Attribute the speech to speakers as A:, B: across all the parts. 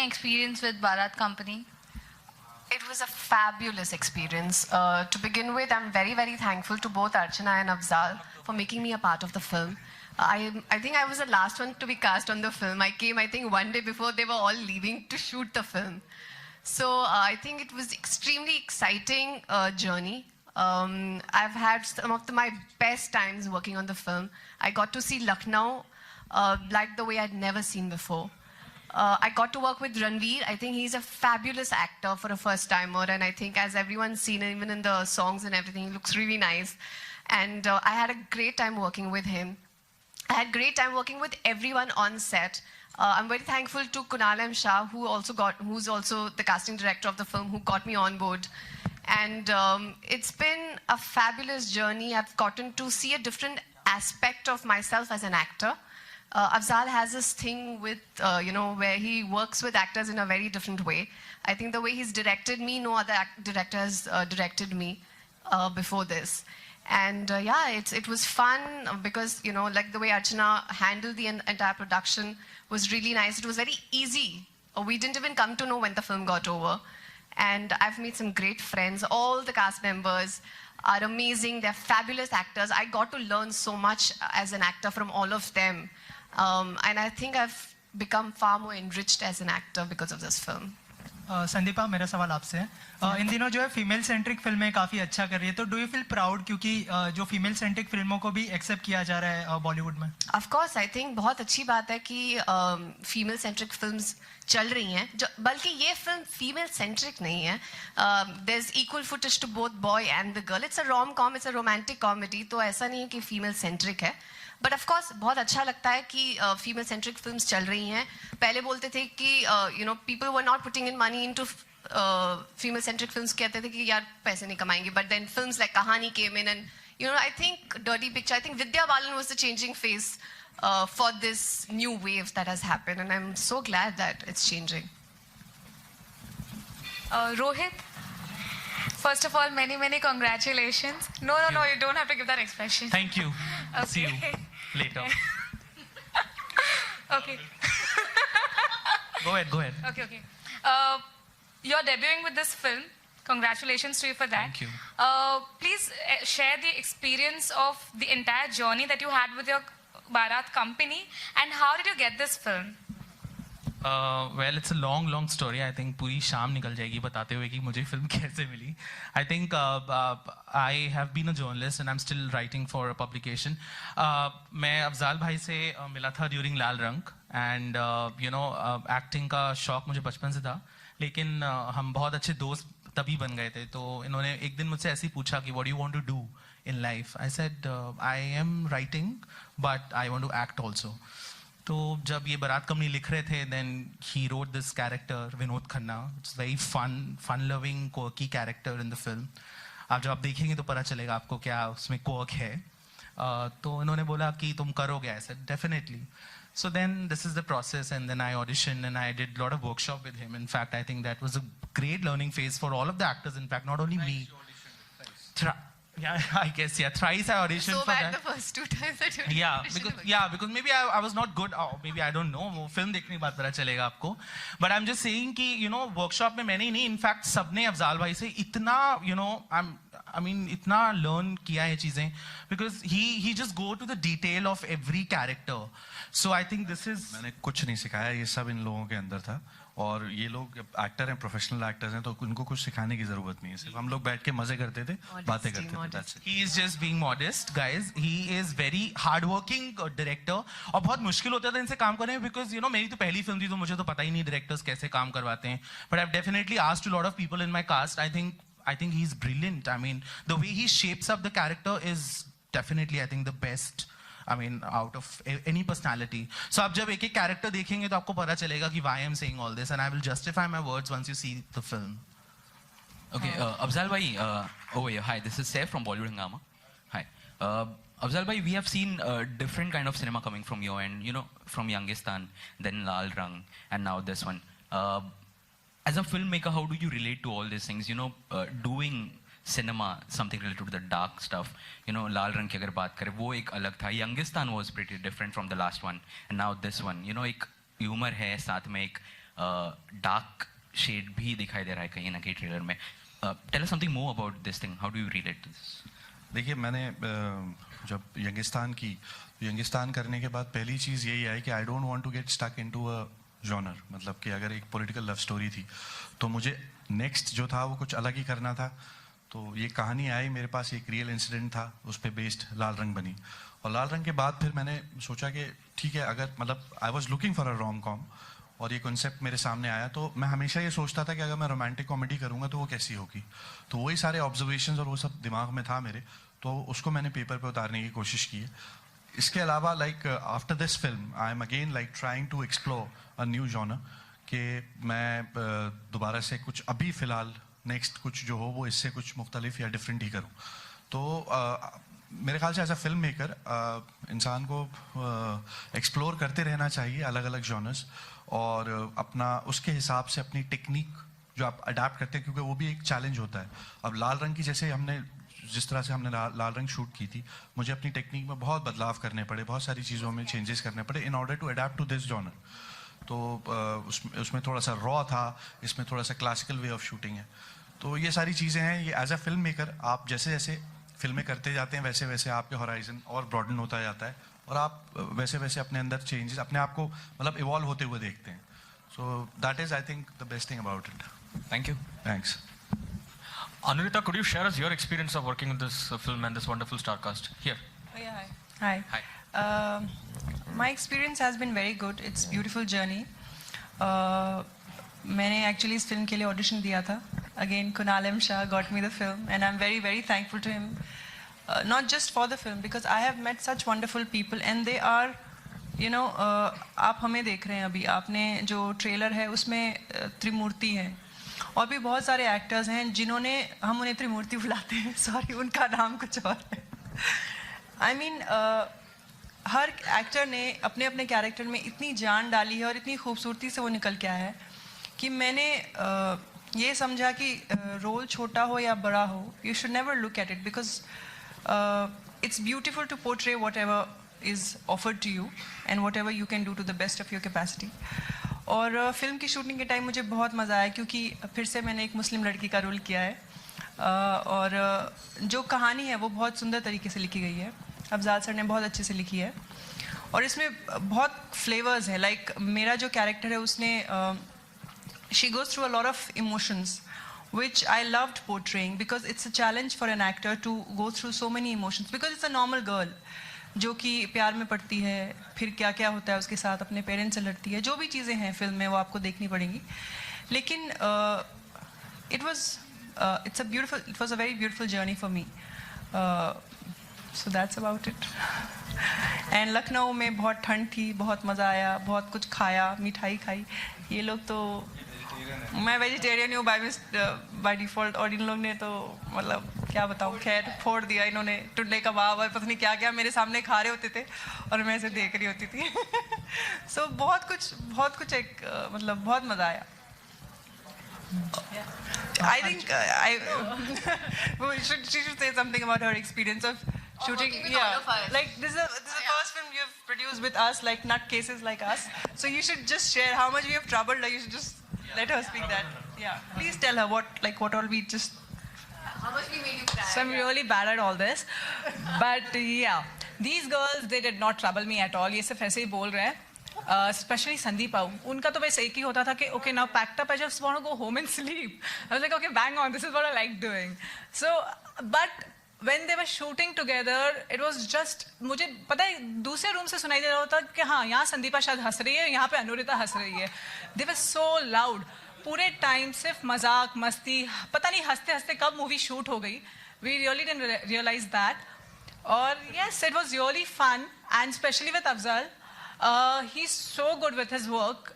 A: experience with Bharat Company?
B: It was a fabulous experience. To begin with, I'm very, very thankful to both Archana and Afzal for making me a part of the film. I think I was the last one to be cast on the film. I came, I think, one day before they were all leaving to shoot the film. So I think it was extremely exciting journey. I've had some of my best times working on the film. I got to see Lucknow like the way I'd never seen before. I got to work with Ranveer. I think he's a fabulous actor for a first timer, and I think as everyone's seen, even in the songs and everything, he looks really nice. And I had a great time working with him. I had a great time working with everyone on set. I'm very thankful to Kunal M. Shah, who's also the casting director of the film, who got me on board. And it's been a fabulous journey. I've gotten to see a different aspect of myself as an actor. Afzal has this thing with, where he works with actors in a very different way. I think the way he's directed me, no other director has directed me before this. And it was fun because, like the way Archana handled the entire production was really nice. It was very easy. We didn't even come to know when the film got over. And I've made some great friends. All the cast members are amazing. They're fabulous actors. I got to learn so much as an actor from all of them. And I think I've become far more enriched as an actor because of this film.
C: Sandeepa, मेरा सवाल आपसे है, इन दिनों जो है female centric फिल्में काफ़ी अच्छा कर रही है, तो डू यू फील प्राउड क्योंकि जो फीमेल सेंट्रिक फिल्मों को भी एक्सेप्ट किया जा रहा है बॉलीवुड में?
B: ऑफ कोर्स, आई थिंक बहुत अच्छी बात है कि फीमेल सेंट्रिक फिल्म्स चल रही हैं, बल्कि ये फिल्म फीमेल सेंट्रिक नहीं है. There is equal footage to both boy and the girl. It's a rom com, it's a romantic comedy, तो ऐसा नहीं है कि फीमेल सेंट्रिक है. बट ऑफ कोर्स बहुत अच्छा लगता है कि फीमेल सेंट्रिक फिल्म्स चल रही हैं. पहले बोलते थे कि people were not putting in money into female centric films, कहते थे कि यार पैसे नहीं कमाएंगे. But then films like Kahaani came in and I think Dirty Picture, I think Vidya Balan was the changing face for this new wave that has happened, and I'm so glad that it's changing.
A: Rohit, first of all, many congratulations. No, you don't have to give that expression.
D: Thank you.
A: Okay.
D: See you later.
A: Okay.
D: Go ahead.
A: Okay. You're debuting with this film. Congratulations to you for that.
D: Thank you.
A: Please share the experience of the entire journey that you had with your Bharat Company, and how did you get this film?
D: Well, it's a long story. I think पूरी शाम निकल जाएगी बताते हुए कि मुझे film कैसे मिली. I think I have been a journalist and I'm still writing for a publication. मैं अफजाल भाई से मिला था during लाल रंग, and acting का शौक मुझे बचपन से था, लेकिन हम बहुत अच्छे दोस्त तभी बन गए थे. तो इन्होंने एक दिन मुझसे ऐसे ही पूछा कि what do you want to do in life? I said I am writing but I want to act also. तो जब ये बारात कंपनी लिख रहे थे, then he wrote this character Vinod Khanna. It's very fun loving quirky character in the film. आप जब आप देखेंगे तो पता चलेगा आपको क्या उसमें quirk है. तो इन्होंने बोला कि तुम करोगे. I said definitely. So then this is the process, and then I auditioned and I did a lot of workshop with him. In fact, I think that was a great learning phase for all of the actors. In fact, not only me. Yeah, I guess, yeah. Thrice I auditioned for that.
B: So bad the first 2 times that you
D: because maybe I was not good, or maybe I don't know. वो film देखने के बाद पता चलेगा आपको. But I'm just saying कि workshop में मैंने ही नहीं, in fact सबने अफजाल भाई से इतना इतना learn किया है चीजें, because he just go to the detail of every character. So I think this is.
E: मैंने कुछ नहीं सिखाया, ये सब इन लोगों के अंदर था. और ये लोग एक्टर हैं, प्रोफेशनल एक्टर्स हैं, तो उनको कुछ सिखाने की जरूरत नहीं है. सिर्फ हम लोग बैठ के मजे करते थे, बातें करते थे.
D: He is just being modest, guys. He is very hardworking director. और बहुत मुश्किल होता था इनसे काम करने में, because मेरी तो पहली फिल्म थी, तो मुझे तो पता ही नहीं डायरेक्टर्स कैसे काम करवाते हैं. But I've definitely asked a lot of people in my cast. I think he's brilliant. I mean, the way he shapes up the character is definitely, I think, the best. Out of any personality. So आप जब एक character देखेंगे तो आपको पता चलेगा कि why I'm saying all this, and I will justify my words once you see the film.
F: Okay, Afzal bhai, over here. Hi, this is Saif from Bollywood Hungama. Hi. Afzal bhai, we have seen different kind of cinema coming from your end, from Youngistan, then Lal Rang, and now this one. As a filmmaker, how do you relate to all these things? Doing cinema, something related to the dark stuff. लाल रंग की अगर बात करें, वो एक अलग था. Youngistan was pretty different from the last one, and now this one. एक ह्यूमर है, साथ में एक डार्क शेड भी दिखाई दे रहा है कहीं ना कहीं ट्रेलर में. Tell us something more about this thing. How do you relate to this?
E: देखिए, मैंने जब यंगिस्तान की, यंगिस्तान करने के बाद पहली चीज़ यही आई कि I don't want to get stuck into a genre. मतलब कि अगर एक पॉलिटिकल लव स्टोरी थी तो मुझे नेक्स्ट जो था वो कुछ अलग ही करना था. तो ये कहानी आई मेरे पास, एक रियल इंसिडेंट था, उस पर बेस्ड लाल रंग बनी. और लाल रंग के बाद फिर मैंने सोचा कि ठीक है, अगर मतलब I was looking for a rom com और ये कॉन्सेप्ट मेरे सामने आया, तो मैं हमेशा ये सोचता था कि अगर मैं रोमांटिक कॉमेडी करूँगा तो वो कैसी होगी. तो वही सारे ऑब्जर्वेशंस और वो सब दिमाग में था मेरे, तो उसको मैंने पेपर पे उतारने की कोशिश की है. इसके अलावा like after this film I am again like trying to explore a new genre, कि मैं दोबारा से कुछ अभी फ़िलहाल नेक्स्ट कुछ जो हो वो इससे कुछ मुख्तलिफ या डिफरेंट ही करूँ. तो मेरे ख्याल से एज अ फिल्म मेकर इंसान को एक्सप्लोर करते रहना चाहिए अलग अलग जॉनर्स, और अपना उसके हिसाब से अपनी टेक्निक जो आप अडाप्ट करते हैं, क्योंकि वो भी एक चैलेंज होता है. अब लाल रंग की जैसे हमने जिस तरह से हमने लाल रंग शूट की थी, मुझे अपनी टेक्निक में बहुत बदलाव करने पड़े, बहुत सारी चीज़ों में चेंजेस करने पड़े in order to adapt to this genre. तो उसमें थोड़ा सा रॉ था, इसमें थोड़ा सा क्लासिकल वे ऑफ शूटिंग है. तो ये सारी चीज़ें हैं. ये एज अ फिल्म मेकर आप जैसे जैसे फिल्में करते जाते हैं वैसे वैसे आपके हॉराइजन और ब्रॉडन होता जाता है, और आप वैसे वैसे अपने अंदर चेंजेस, अपने आप को मतलब इवॉल्व होते हुए देखते हैं. So that is I think the best thing about it.
F: Thank you.
E: Thanks.
G: Anurita, could you share us your experience of working with this film and this wonderful star cast? Here.
H: Oh, yeah, hi.
F: Hi.
H: My experience has been very good. It's a beautiful journey. मैंने actually इस film के लिए audition दिया था. Again, Kunal M. Shah got me the film, and I'm very, very thankful to him. Not just for the film, because I have met such wonderful people, and they are, you know, आप हमें देख रहे हैं अभी. आपने जो trailer है उसमें त्रिमूर्ति हैं. और भी बहुत सारे एक्टर्स हैं जिन्होंने, हम उन्हें त्रिमूर्ति बुलाते हैं, सॉरी उनका नाम कुछ और है. आई मीन हर एक्टर ने अपने अपने कैरेक्टर में इतनी जान डाली है और इतनी खूबसूरती से वो निकल के आया है कि मैंने ये समझा कि रोल छोटा हो या बड़ा हो, you should never look at it, because it's beautiful to portray whatever is offered to you and whatever you can do to the best of your capacity. और फिल्म की shooting के time मुझे बहुत मज़ा आया, क्योंकि फिर से मैंने एक मुस्लिम लड़की का रोल किया है, और जो कहानी है वो बहुत सुंदर तरीके से लिखी गई है. अफजाल सर ने बहुत अच्छे से लिखी है, और इसमें बहुत फ्लेवर्स हैं. लाइक मेरा जो कैरेक्टर है उसने she goes through a lot of emotions which I loved portraying, because it's a challenge for an actor to go through so many emotions, because it's a normal girl जो कि प्यार में पड़ती है, फिर क्या क्या होता है उसके साथ, अपने पेरेंट्स से लड़ती है, जो भी चीज़ें हैं फिल्म में वो आपको देखनी पड़ेंगी. लेकिन it was a very beautiful journey for me. So that's about it. And Lucknow में बहुत ठंड थी, बहुत मज़ा आया, बहुत कुछ खाया, मिठाई खाई. ये लोग तो, मैं वेजिटेरियन हूँ बाय डिफ़ॉल्ट, और इन लोग ने तो मतलब क्या बताऊँ, खैर फोड़ दिया इन्होंने. टुंडे कबाब और पता नहीं क्या क्या मेरे सामने खा रहे होते थे और मैं ऐसे देख रही होती थी. सो बहुत कुछ एक मतलब बहुत मज़ा आया. I think she should say something about her experience of shooting. Like this is the first film you have produced with us, like nutcases like us. So you should just share how much we have troubled her. You should just let her speak that. Yeah, please tell her what all we just.
B: How much we made you cry?
I: So I'm really bad at all this, but yeah, these girls, they did not trouble me at all. ये सिर्फ ऐसे ही बोल रहे हैं. Especially Sandeep Au, उनका तो बस एक ही होता था कि okay now packed up, I just want to go home and sleep. I was like okay bang on, this is what I like doing. So but when they were shooting together, it was just, मुझे पता है दूसरे room से सुनाई दे रहा होता कि हाँ यहाँ संदीपा शायद हंस रही है, यहाँ पे अनुरिता हंस रही है. They were so loud. पूरे टाइम सिर्फ मजाक मस्ती, पता नहीं हंसते हंसते कब मूवी शूट हो गई. We really didn't realize that. और yes, it was really fun, and especially with Afzal. He's so good with his work.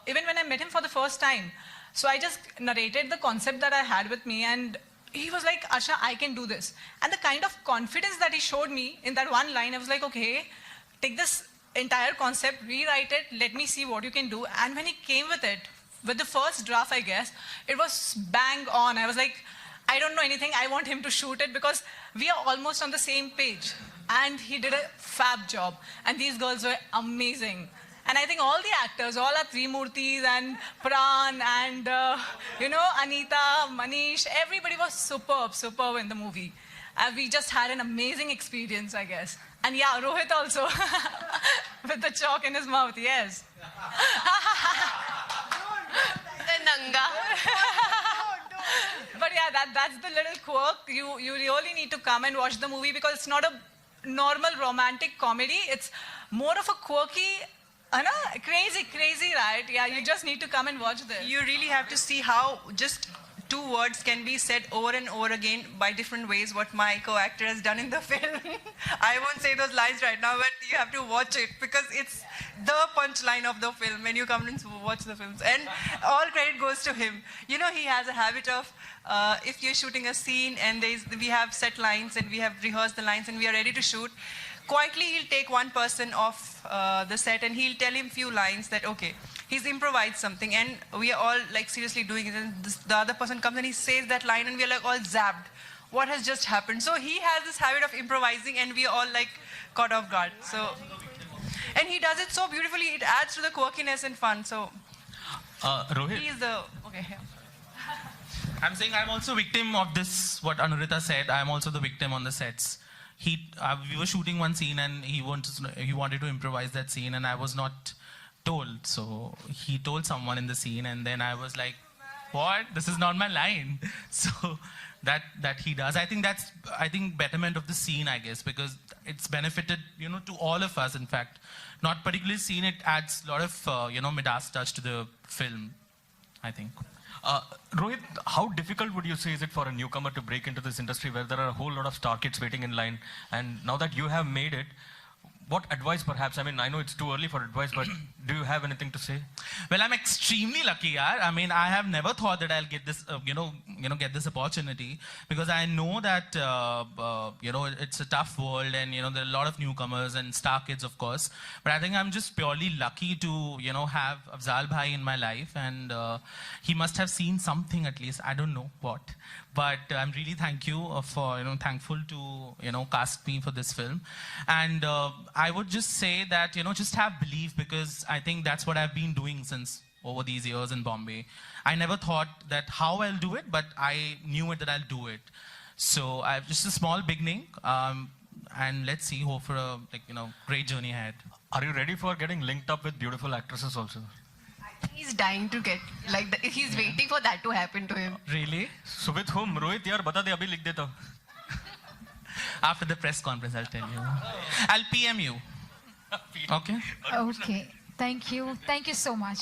I: Even when I met him for the first time, so I just narrated the concept that I had with me, and he was like, Asha, I can do this. And the kind of confidence that he showed me in that one line, I was like, okay, take this entire concept, rewrite it, let me see what you can do. And when he came with it, with the first draft, I guess, it was bang on. I was like, I don't know anything, I want him to shoot it, because we are almost on the same page. And he did a fab job. And these girls were amazing. And I think all the actors, all our Trimurtis and Pran and, Anita, Manish, everybody was superb in the movie. We just had an amazing experience, I guess. And yeah, Rohit also, with the chalk in his mouth, yes.
B: The Nanga.
I: But yeah, that's the little quirk. You really need to come and watch the movie because it's not a normal romantic comedy. It's more of a quirky, crazy, right? Yeah, you just need to come and watch this.
H: You really have to see how just 2 words can be said over and over again by different ways, what my co-actor has done in the film. I won't say those lines right now, but you have to watch it because it's the punchline of the film when you come and watch the films. And all credit goes to him. He has a habit of, if you're shooting a scene and we have set lines and we have rehearsed the lines and we are ready to shoot, quietly he'll take one person off the set and he'll tell him few lines that, okay, he's improvised something and we are all like seriously doing it, and the other person comes and he says that line and we are like all zapped. What has just happened? So he has this habit of improvising and we are all like caught off guard. So, and he does it so beautifully, it adds to the quirkiness and fun. So
G: Rohit,
H: he's the, okay.
D: I'm saying I'm also victim of this, what Anurita said. I'm also the victim on the sets. We were shooting one scene and he wanted to improvise that scene and I was not told. So he told someone in the scene and then I was like, what? This is not my line. So that he does. I think that's betterment of the scene, I guess, because it's benefited, to all of us, in fact. Not particularly scene, it adds a lot of, Midas touch to the film, I think.
G: Rohit, how difficult would you say is it for a newcomer to break into this industry where there are a whole lot of star kids waiting in line, and now that you have made it, what advice perhaps? I mean, I know it's too early for advice, but do you have anything to say?
D: Well, I'm extremely lucky, yaar. I mean, I have never thought that I'll get this, get this opportunity because I know that, it's a tough world and, there are a lot of newcomers and star kids, of course. But I think I'm just purely lucky to, have Afzal Bhai in my life and he must have seen something at least. I don't know what. But I'm really thankful to, cast me for this film. And I would just say that, just have belief because I think that's what I've been doing since over these years in Bombay. I never thought that how I'll do it, but I knew it that I'll do it. So I've just a small beginning, and let's see, hope for a great journey ahead.
G: Are you ready for getting linked up with beautiful actresses also?
B: He's dying to get, he's waiting for that to happen to him.
D: Really?
G: So with whom? Rohit, yaar, bata de, abhi likh deta.
D: After the press conference, I'll tell you. I'll PM you. Okay?
J: Okay. Thank you. Thank you so much.